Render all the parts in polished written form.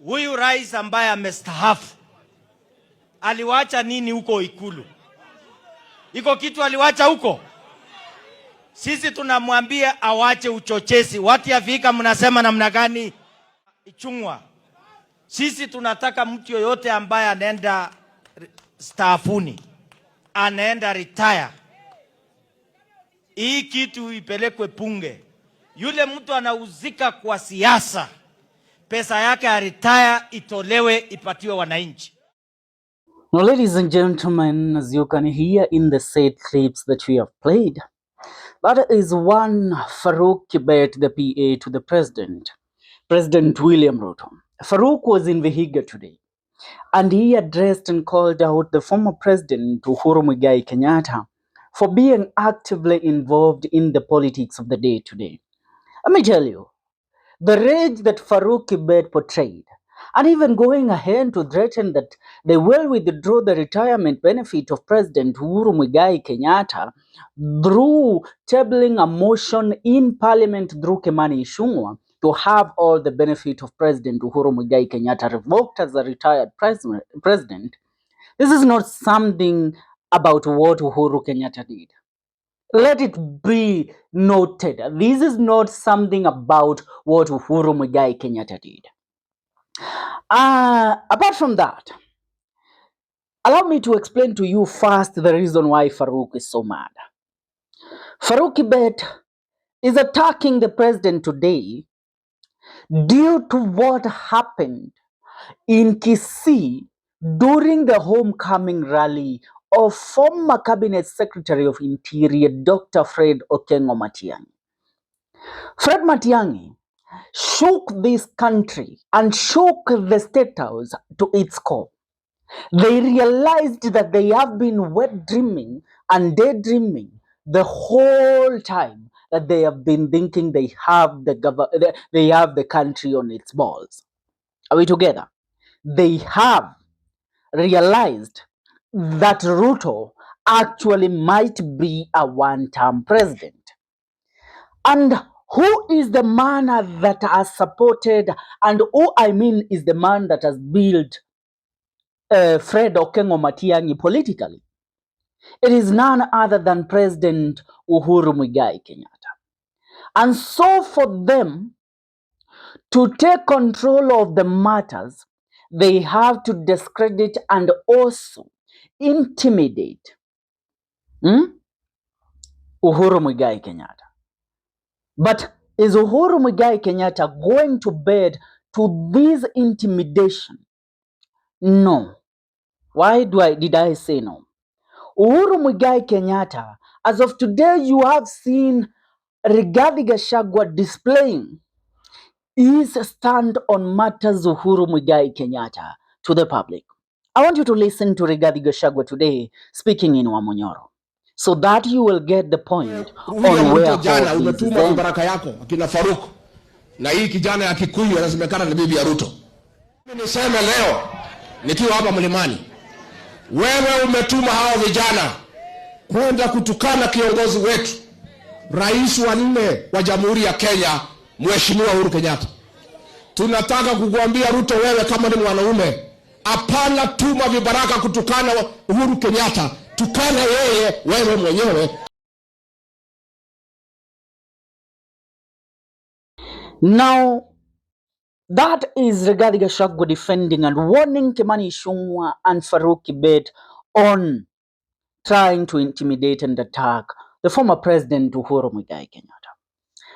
Huyu rais ambaye amestaafu aliwacha nini huko Ikulu? Iko kitu aliwacha huko? Sisi tunamwambia awache uchochezi. Watu ya Vika mnasema namna gani? Ichungwah. Sisi tunataka mtu yoyote ambaye anaenda staafuni, anaenda retire, hii kitu ipelekwe bunge. Yule mtu anauzika kwa siasa, pesa yake ya retire itolewe ipatiwe wananchi. Now, ladies and gentlemen, as you can hear in the said clips that we have played, that is one Farouk Kibet, the PA to the President William Ruto. Farouk was in Vihiga today, and he addressed and called out the former President Uhuru Kenyatta for being actively involved in the politics of the day today. Let me tell you, the rage that Farouk Kibet portrayed, and even going ahead to threaten that they will withdraw the retirement benefit of President Uhuru Kenyatta through tabling a motion in Parliament through Ichungwah to have all the benefit of President Uhuru Kenyatta revoked as a retired president. This is not something about what Uhuru Kenyatta did. Let it be noted, this is not something about what Uhuru Kenyatta did. Apart from that, allow me to explain to you first the reason why Farouk is so mad. Farouk Kibet is attacking the president today due to what happened in Kisii during the homecoming rally of former Cabinet Secretary of Interior, Dr. Fred Okengo Matiang'i. Fred Matiang'i shook this country and shook the State House to its core. They realized that they have been wet dreaming and daydreaming the whole time that they have been thinking they have the country on its balls. Are we together? They have realized that Ruto actually might be a one-term president. And who is the man that has supported, and who I mean is the man that has built Fred Okengo Matiang'i politically? It is none other than President Uhuru Kenyatta. And so for them to take control of the matters, they have to discredit and also intimidate Uhuru Kenyatta. But is Uhuru Kenyatta going to bed to this intimidation? No. Why did I say no? Uhuru Kenyatta, as of today, you have seen Rigathi Gachagua displaying his stand on matters Uhuru Kenyatta to the public. I want you to listen to Rigathi Gachagua today speaking in Wamonyoro, so that you will get the point on where jana umetuma vibaraka yako akina Farouk na hii kijana ya Kikuyu anasemekana ni bibi ya Ruto. Mimi niseme leo nikiwa hapa Mlimani, wewe umetuma hao vijana kwenda kutukana kiongozi wetu, rais wa 4 wa Jamhuri ya Kenya, Mheshimiwa Uhuru Kenyatta. Tunataka kukuambia Ruto, wewe kama ni mwanaume, hapana tuma vibaraka kutukana Uhuru Kenyatta, tukana yeye wewe mwenyewe. Now, that is Rigathi Gachagua defending and warning Kimani Ichungwah and Farouk Kibet on trying to intimidate and attack the former President Uhuru Kenyatta.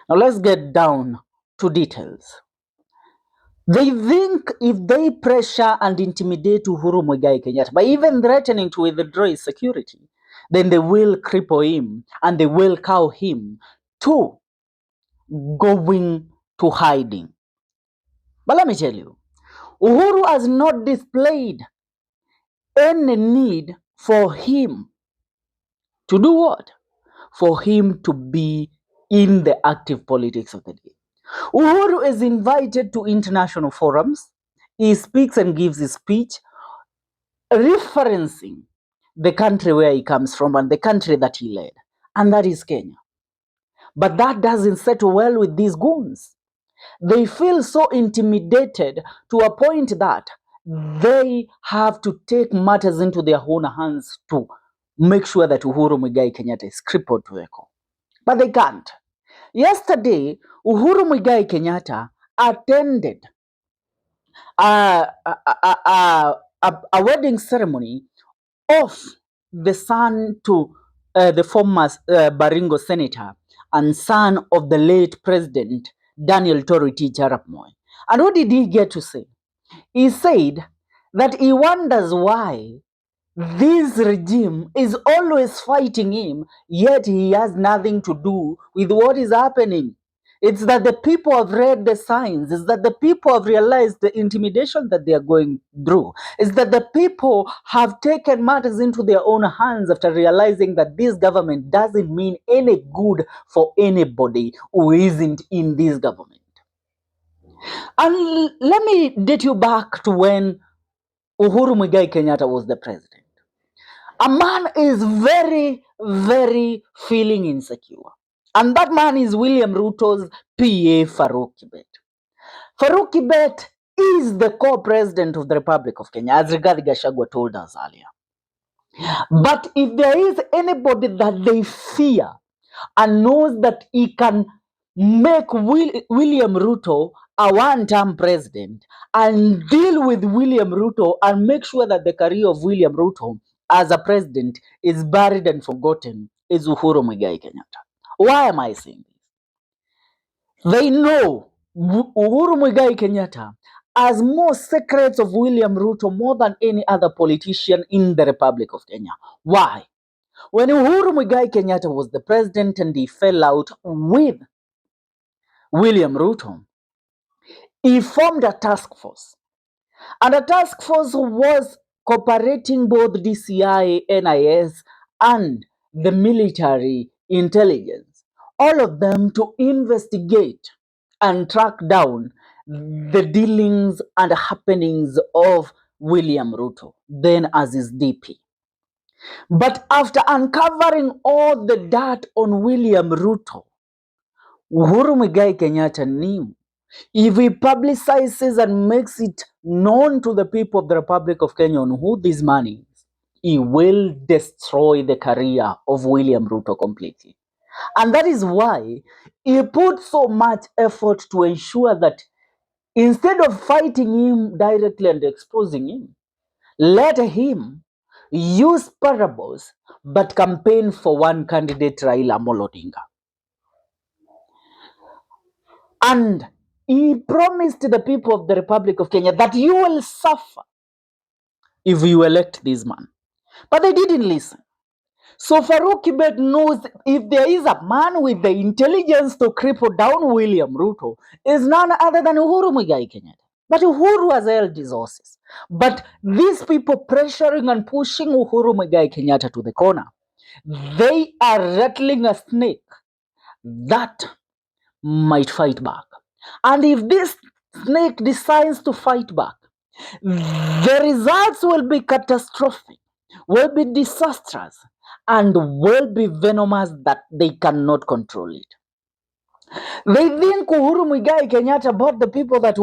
Now let's get down to details. They think if they pressure and intimidate Uhuru Kenyatta by even threatening to withdraw his security, then they will cripple him and they will cow him to going to hiding. But let me tell you, Uhuru has not displayed any need for him to do what? For him to be in the active politics of the day. Uhuru is invited to international forums. He speaks and gives his speech referencing the country where he comes from and the country that he led, and that is Kenya. But that doesn't settle well with these goons. They feel so intimidated to a point that they have to take matters into their own hands to make sure that Uhuru Muigai Kenyatta is crippled to the core. But they can't. Yesterday, Uhuru Muigai Kenyatta attended a wedding ceremony of the son to the former Baringo senator and son of the late president Daniel Toriti Arap Moi. And what did he get to say? He said that he wonders why this regime is always fighting him, yet he has nothing to do with what is happening. It's that the people have read the signs. It's that the people have realized the intimidation that they are going through. It's that the people have taken matters into their own hands after realizing that this government doesn't mean any good for anybody who isn't in this government. And let me date you back to when Uhuru Muigai Kenyatta was the president. A man is very, very feeling insecure. And that man is William Ruto's PA, Farouk Kibet. Farouk Kibet is the co-president of the Republic of Kenya, as Rigathi Gachagua told us earlier. But if there is anybody that they fear and knows that he can make William Ruto a one-term president and deal with William Ruto and make sure that the career of William Ruto as a president is buried and forgotten, is Uhuru Muigai Kenyatta. Why am I saying this? They know Uhuru Muigai Kenyatta has more secrets of William Ruto more than any other politician in the Republic of Kenya. Why? When Uhuru Muigai Kenyatta was the president and he fell out with William Ruto, he formed a task force. And the task force was cooperating both DCI, NIS, and the military intelligence, all of them to investigate and track down the dealings and happenings of William Ruto, then as his DP. But after uncovering all the dirt on William Ruto, Uhuru Muigai Kenyatta knew if he publicizes and makes it known to the people of the Republic of Kenya on who this man is, he will destroy the career of William Ruto completely. And that is why he put so much effort to ensure that instead of fighting him directly and exposing him, let him use parables but campaign for one candidate, Raila Amolo Odinga. And he promised the people of the Republic of Kenya that you will suffer if you elect this man. But they didn't listen. So Farouk Kibet knows if there is a man with the intelligence to cripple down William Ruto, is none other than Uhuru Muigai Kenyatta. But Uhuru has held resources. But these people pressuring and pushing Uhuru Muigai Kenyatta to the corner, they are rattling a snake that might fight back. And if this snake decides to fight back, the results will be catastrophic, will be disastrous, and will be venomous that they cannot control it. They think Uhuru Muigai Kenyatta bought the people that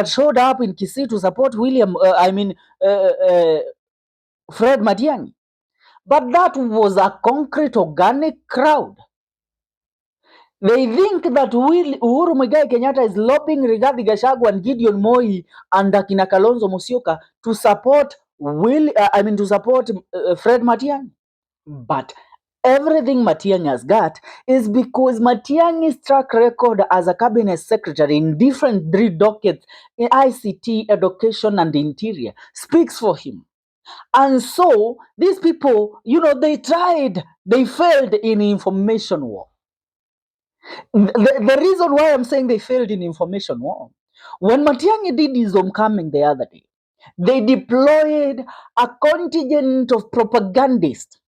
showed up in Kisii to support Fred Matiang'i. But that was a concrete, organic crowd. They think that Uhuru Muigai Kenyatta is lobbying Rigathi Gachagua and Gideon Moi and Akina Kalonzo Musyoka to support Fred Matiang'i. But everything Matiang'i has got is because Matiang'i's track record as a cabinet secretary in different three dockets in ICT, education, and interior speaks for him. And so these people, they failed in information war. The reason why I'm saying they failed in information war, when Matiang'i did his homecoming the other day, they deployed a contingent of propagandists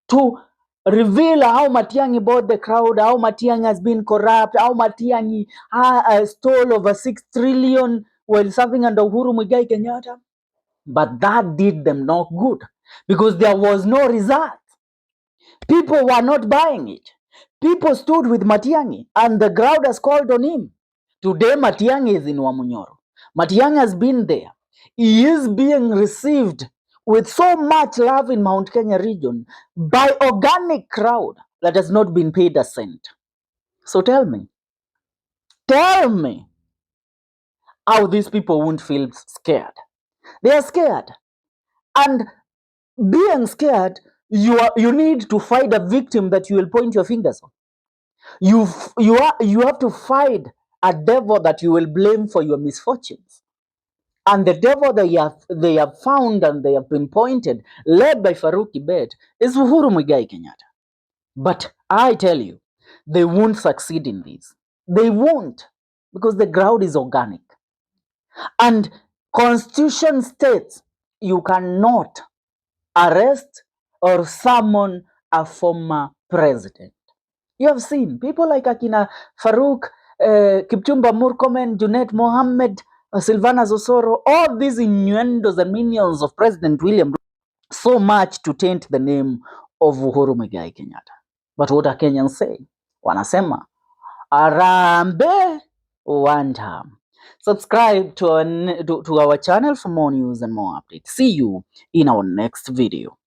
to reveal how Matiang'i bought the crowd, how Matiang'i has been corrupt, how Matiang'i stole over 6 trillion while serving under Uhuru Muigai Kenyatta. But that did them no good because there was no result. People were not buying it. People stood with Matiang'i and the crowd has called on him Today, Matiang'i is in Wamunyoro. Matiang'i has been there. He is being received with so much love in Mount Kenya region by organic crowd that has not been paid a cent. So tell me how these people won't feel scared. They are scared. And being scared, you need to fight a victim that you will point your fingers on. You have to fight a devil that you will blame for your misfortunes. And the devil they have found and they have been pointed, led by Farouk Kibet, is Uhuru Kenyatta. But I tell you, they won't succeed in this. They won't, because the ground is organic. And Constitution states you cannot arrest or summon a former president. You have seen people like Akina Farouk, Kipchumba Murkomen, Junet Mohammed, Silvana Zosoro, all these innuendos and minions of President William Ruto, so much to taint the name of Uhuru Kenyatta. But what are Kenyans saying? Wanasema, Arambe one time. Subscribe to our channel for more news and more updates. See you in our next video.